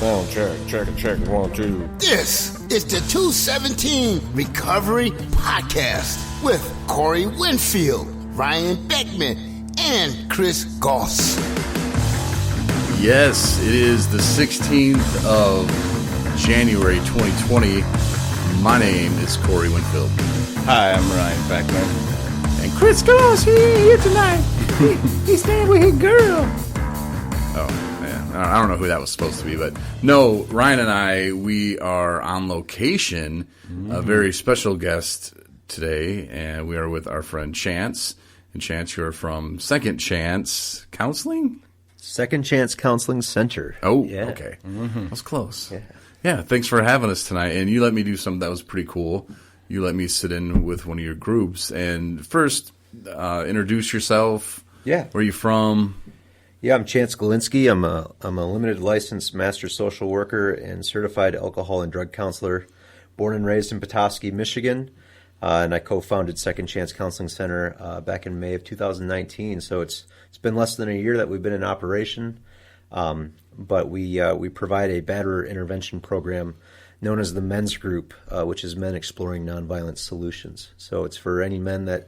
Sound check, 1, 2. This is the 217 Recovery Podcast with Corey Winfield, Ryan Beckman, and Chris Goss. Yes, it is the 16th of January 2020. My name is Corey Winfield. Hi, I'm Ryan Beckman. And Chris Goss, he ain't here tonight. He's staying with his girl. Oh, man. I don't know who that was supposed to be, but no, Ryan and I, we are on location, a very special guest today, and we are with our friend Chance. And Chance, you're from Second Chance Counseling? Second Chance Counseling Center. Oh, yeah. Okay. That was close. Yeah, thanks for having us tonight. And you let me do something that was pretty cool. You let me sit in with one of your groups. And first, introduce yourself. Yeah. Where are you from? Yeah, I'm Chance Galinsky. I'm a limited licensed master social worker and certified alcohol and drug counselor, born and raised in Petoskey, Michigan. And I co-founded Second Chance Counseling Center back in May of 2019. So it's been less than a year that we've been in operation. But we provide a batterer intervention program known as the Men's Group, which is Men Exploring Nonviolent Solutions. So it's for any men that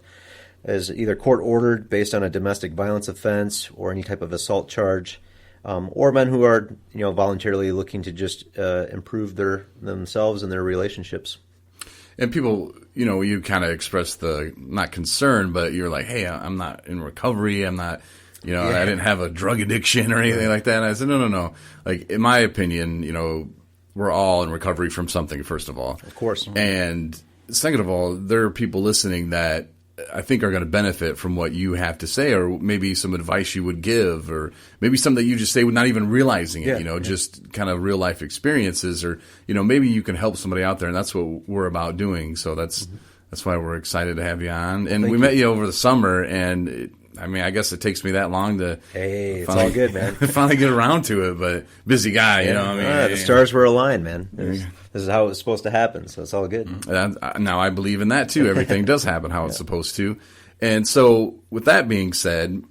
is either court-ordered based on a domestic violence offense or any type of assault charge, or men who are voluntarily looking to just improve themselves and their relationships. And people, you kind of expressed the, not concern, but you're like, hey, I'm not in recovery. I'm not, I didn't have a drug addiction or anything like that. And I said, no. Like, in my opinion, we're all in recovery from something, first of all. Of course. And second of all, there are people listening that I think are going to benefit from what you have to say, or maybe some advice you would give, or maybe something that you just say without even realizing it, just kind of real life experiences, or, maybe you can help somebody out there, and that's what we're about doing. So that's why we're excited to have you on. And we met you over the summer, and I guess it takes me that long to it's all good, man. finally get around to it, but busy guy, The stars were aligned, man. This is how it was supposed to happen, so it's all good. Now I believe in that too. Everything does happen how it's supposed to. And so with that being said,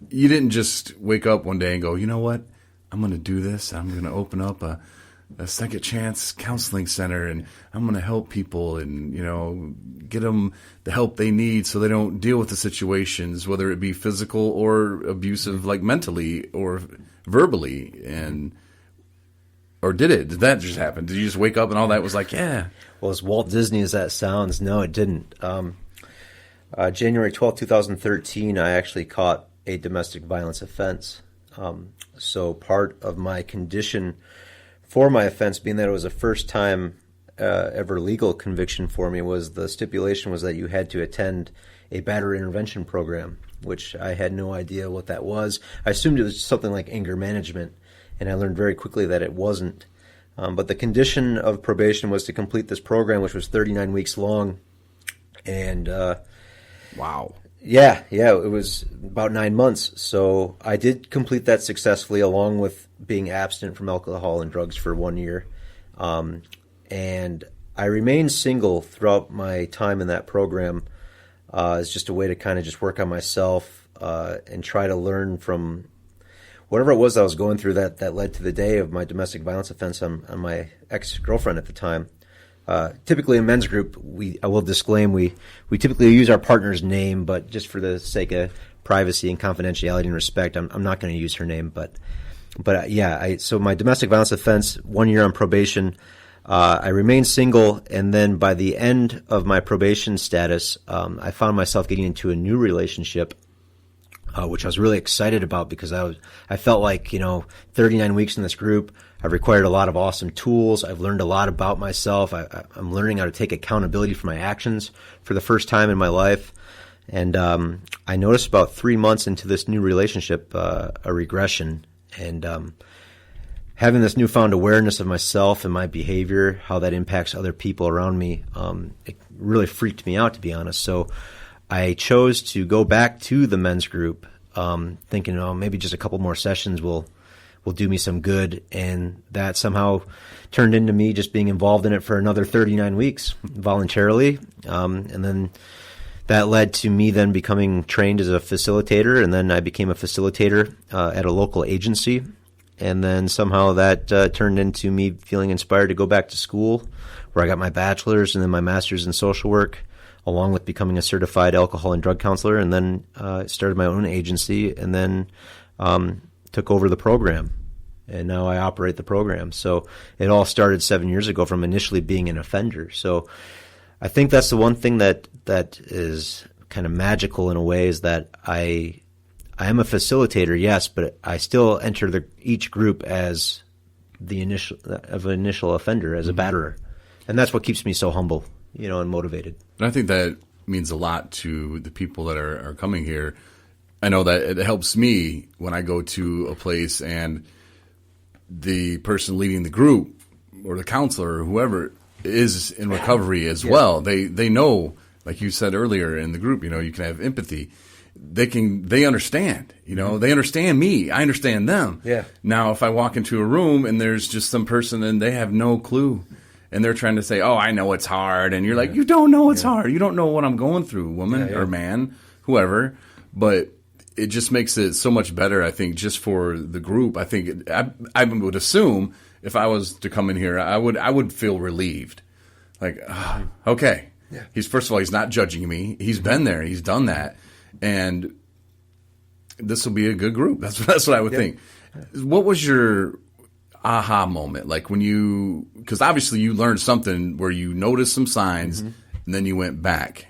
you didn't just wake up one day and go, you know what, I'm going to do this. I'm going to open up a Second Chance Counseling Center, and I'm going to help people and, get them the help they need so they don't deal with the situations, whether it be physical or abusive, like mentally or verbally. Or did that just happen? Did you just wake up and all that was like, yeah? Well, as Walt Disney as that sounds, no, it didn't. January 12, 2013, I actually caught a domestic violence offense. So part of my condition for my offense, being that it was a first time ever legal conviction for me, was the stipulation was that you had to attend a batterer intervention program, which I had no idea what that was. I assumed it was something like anger management, and I learned very quickly that it wasn't. But the condition of probation was to complete this program, which was 39 weeks long. And wow. Yeah, it was about 9 months. So I did complete that successfully, along with being abstinent from alcohol and drugs for 1 year. And I remained single throughout my time in that program as just a way to kind of just work on myself and try to learn from whatever it was I was going through that led to the day of my domestic violence offense on my ex-girlfriend at the time. Typically in men's group, I will disclaim, we typically use our partner's name, but just for the sake of privacy and confidentiality and respect, I'm not going to use her name. But so my domestic violence offense, 1 year on probation, I remained single, and then by the end of my probation status, I found myself getting into a new relationship, which I was really excited about because I felt like, 39 weeks in this group, I've required a lot of awesome tools. I've learned a lot about myself. I'm learning how to take accountability for my actions for the first time in my life. And I noticed about 3 months into this new relationship a regression. And having this newfound awareness of myself and my behavior, how that impacts other people around me, it really freaked me out, to be honest. So I chose to go back to the men's group, thinking, maybe just a couple more sessions will do me some good. And that somehow turned into me just being involved in it for another 39 weeks voluntarily. And then that led to me then becoming trained as a facilitator. And then I became a facilitator at a local agency. And then somehow that turned into me feeling inspired to go back to school, where I got my bachelor's and then my master's in social work, along with becoming a certified alcohol and drug counselor, and then started my own agency, and then took over the program. And now I operate the program. So it all started 7 years ago from initially being an offender. So I think that's the one thing that is kind of magical in a way, is that I am a facilitator, yes, but I still enter each group as the initial offender, as a batterer. And that's what keeps me so humble, and motivated. And I think that means a lot to the people that are coming here. I know that it helps me when I go to a place and the person leading the group or the counselor or whoever is in recovery as well. They know, like you said earlier in the group, you can have empathy. They understand, they understand me. I understand them. Yeah. Now, if I walk into a room and there's just some person and they have no clue and they're trying to say, oh, I know it's hard. And you're like, you don't know it's hard. You don't know what I'm going through, woman or man, whoever. But it just makes it so much better, I think, just for the group. I think I would assume if I was to come in here, I would feel relieved. Like, okay. Yeah. First of all, he's not judging me. He's been there. He's done that. And this will be a good group. That's what I would think. What was your aha moment? Like because obviously you learned something where you noticed some signs and then you went back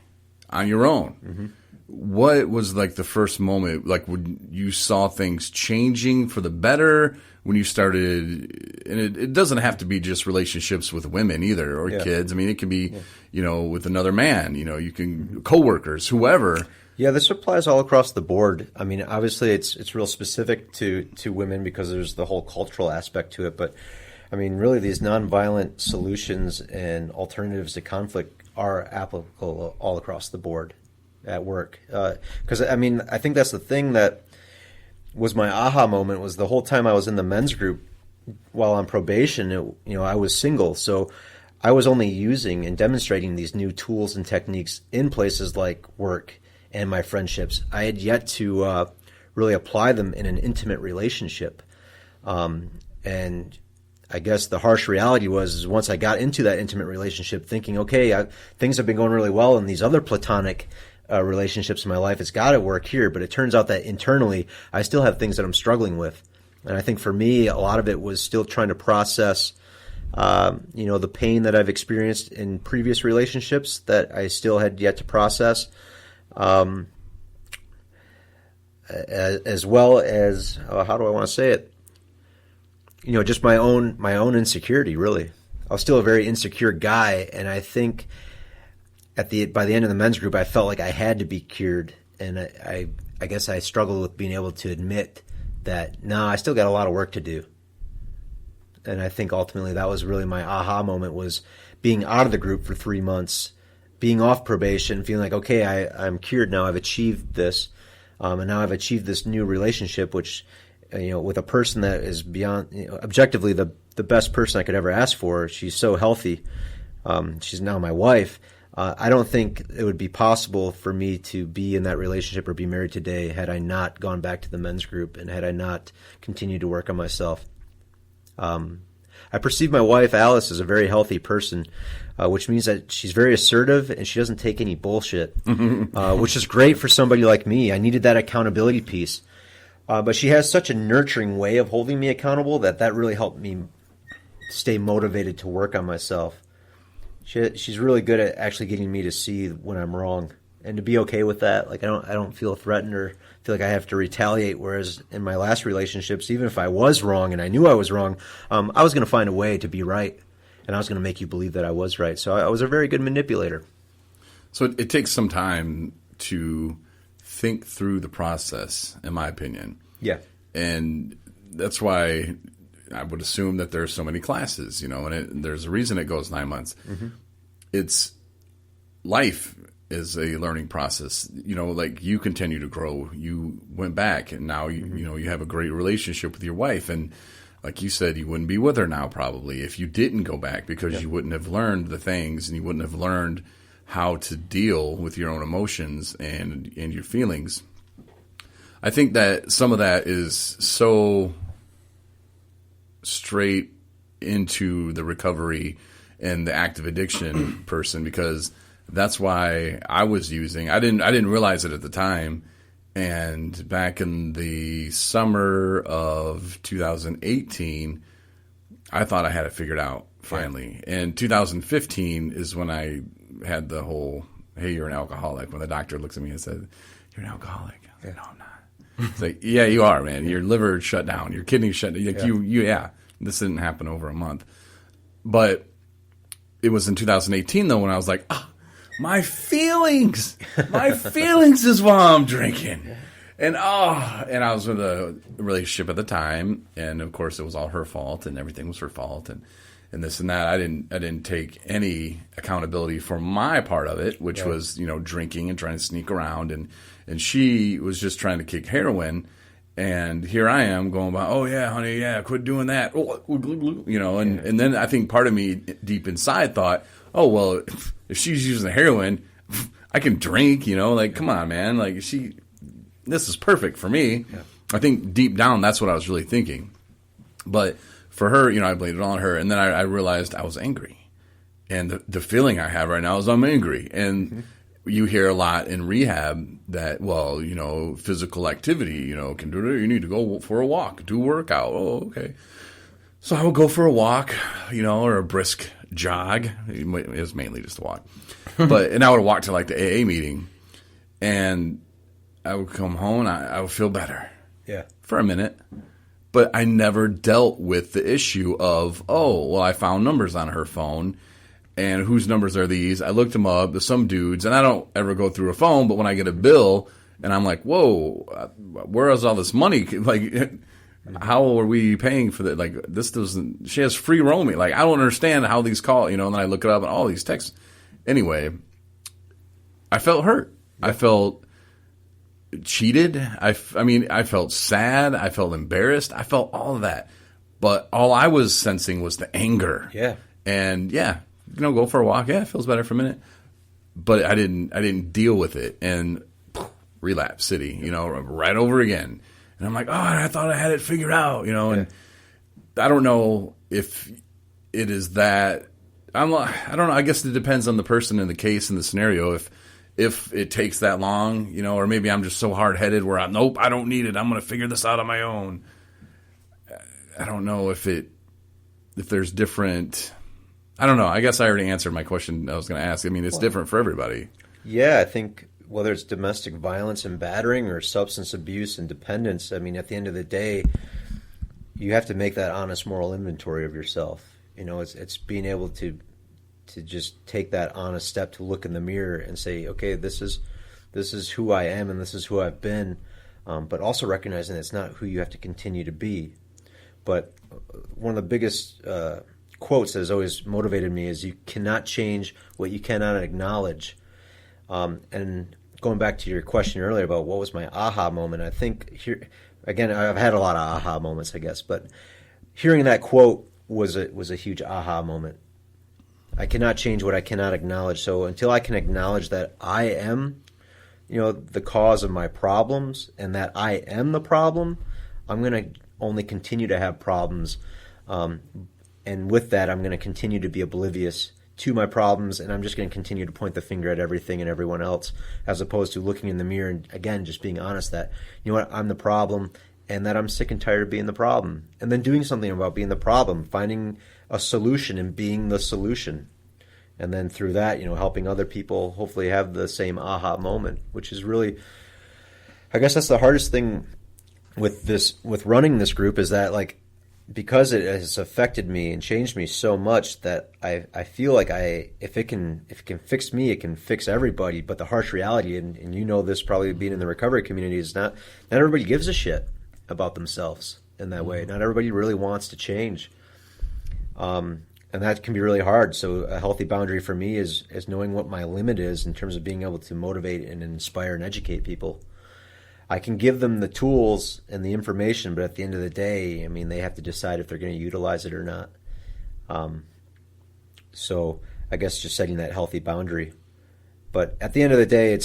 on your own. Mm-hmm. What was like the first moment, like when you saw things changing for the better, when you started, and it doesn't have to be just relationships with women either, or kids. I mean, it can be, with another man, you can, coworkers, whoever. Yeah, this applies all across the board. I mean, obviously it's real specific to women because there's the whole cultural aspect to it. But I mean, really these nonviolent solutions and alternatives to conflict are applicable all across the board at work. Because I mean, I think that's the thing that was my aha moment, was the whole time I was in the men's group while on probation, I was single. So I was only using and demonstrating these new tools and techniques in places like work and my friendships. I had yet to really apply them in an intimate relationship. And I guess the harsh reality was once I got into that intimate relationship thinking, okay, things have been going really well in these other platonic relationships in my life. It's got to work here. But it turns out that internally, I still have things that I'm struggling with. And I think for me, a lot of it was still trying to process, the pain that I've experienced in previous relationships that I still had yet to process. As well as how do I want to say it? Just my own insecurity. Really, I was still a very insecure guy, and I think by the end of the men's group, I felt like I had to be cured, and I guess I struggled with being able to admit that no, I still got a lot of work to do. And I think ultimately that was really my aha moment, was being out of the group for 3 months. Being off probation, feeling like, okay, I'm cured now. I've achieved this, and now I've achieved this new relationship, which, with a person that is beyond, objectively the best person I could ever ask for. She's so healthy. She's now my wife. I don't think it would be possible for me to be in that relationship or be married today had I not gone back to the men's group and had I not continued to work on myself. I perceive my wife, Alice, as a very healthy person, which means that she's very assertive and she doesn't take any bullshit, which is great for somebody like me. I needed that accountability piece. But she has such a nurturing way of holding me accountable that really helped me stay motivated to work on myself. She's really good at actually getting me to see when I'm wrong and to be okay with that. Like I don't feel threatened or feel like I have to retaliate. Whereas in my last relationships, even if I was wrong and I knew I was wrong, I was going to find a way to be right, and I was going to make you believe that I was right. So I was a very good manipulator. So it takes some time to think through the process, in my opinion. Yeah, and that's why I would assume that there are so many classes, and there's a reason it goes 9 months. Mm-hmm. It's life is a learning process. Like you continue to grow. You went back, and now you have a great relationship with your wife, and like you said, you wouldn't be with her now probably if you didn't go back, because you wouldn't have learned the things, and you wouldn't have learned how to deal with your own emotions and your feelings. I think that some of that is so straight into the recovery and the active addiction person, because that's why I was using. I didn't realize it at the time. And back in the summer of 2018, I thought I had it figured out finally. And 2015 is when I had the whole, hey, you're an alcoholic. When the doctor looks at me and said, you're an alcoholic. I said, no, I'm not. It's like, yeah, you are, man. Your liver shut down. Your kidneys shut down. Like this didn't happen over a month. But it was in 2018, though, when I was like, my feelings is why I'm drinking. And I was in a relationship at the time, and of course it was all her fault, and everything was her fault, and this and that. I didn't take any accountability for my part of it, which was, drinking and trying to sneak around, and she was just trying to kick heroin, and here I am going about, oh yeah, honey, yeah, quit doing that, and then I think part of me deep inside thought, oh well, if she's using the heroin, I can drink, come on, man, like this is perfect for me. Yeah. I think deep down that's what I was really thinking. But for her, I blamed it on her. And then I realized I was angry. And the feeling I have right now is I'm angry. And you hear a lot in rehab that, well, physical activity, can do it. You need to go for a walk, do a workout. Oh, okay. So I would go for a walk, or a brisk jog. It was mainly just a walk. And I would walk to like the AA meeting. And I would come home and I would feel better. Yeah. For a minute. But I never dealt with the issue of, I found numbers on her phone. And whose numbers are these? I looked them up. There's some dudes. And I don't ever go through a phone, but when I get a bill and I'm like, whoa, where is all this money? Like, how are we paying for that? Like, this doesn't, she has free roaming. Like, I don't understand how these call, and then I look it up and all these texts. Anyway, I felt hurt. I felt cheated. I felt sad. I felt embarrassed. I felt all of that. But all I was sensing was the anger. Yeah. And go for a walk. Yeah, it feels better for a minute. But I didn't deal with it. And relapse city, right over again. And I'm like, I thought I had it figured out, and I don't know if it is that. I don't know. I guess it depends on the person in the case and the scenario. If it takes that long, or maybe I'm just so hard-headed where I don't need it. I'm going to figure this out on my own. I don't know if there's different. I don't know. I guess I already answered my question I was going to ask. I mean, it's different for everybody. Yeah, I think whether it's domestic violence and battering or substance abuse and dependence, I mean, at the end of the day, you have to make that honest moral inventory of yourself. It's being able to just take that honest step to look in the mirror and say, okay, this is who I am and this is who I've been, but also recognizing that it's not who you have to continue to be. But one of the biggest quotes that has always motivated me is, you cannot change what you cannot acknowledge. And going back to your question earlier about what was my aha moment, I think here again, I've had a lot of aha moments, I guess, but hearing that quote was a huge aha moment. I cannot change what I cannot acknowledge. So until I can acknowledge that I am, the cause of my problems and that I am the problem, I'm going to only continue to have problems. And with that, I'm going to continue to be oblivious to my problems, and I'm just going to continue to point the finger at everything and everyone else, as opposed to looking in the mirror and, again, just being honest that, I'm the problem, and that I'm sick and tired of being the problem. And then doing something about being the problem, finding a solution and being the solution. And then through that, helping other people hopefully have the same aha moment, which is really, I guess that's the hardest thing with running this group, is that, like, because it has affected me and changed me so much that I feel like if it can fix me, it can fix everybody. But the harsh reality, and this probably being in the recovery community, is not everybody gives a shit about themselves in that way. Not everybody really wants to change. And that can be really hard. So a healthy boundary for me is knowing what my limit is in terms of being able to motivate and inspire and educate people. I can give them the tools and the information, but at the end of the day, I mean, they have to decide if they're going to utilize it or not. So I guess just setting that healthy boundary. But at the end of the day,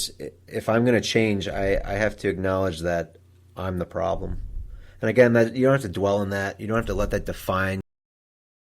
if I'm going to change, I have to acknowledge that I'm the problem. And again, that you don't have to dwell on that. You don't have to let that define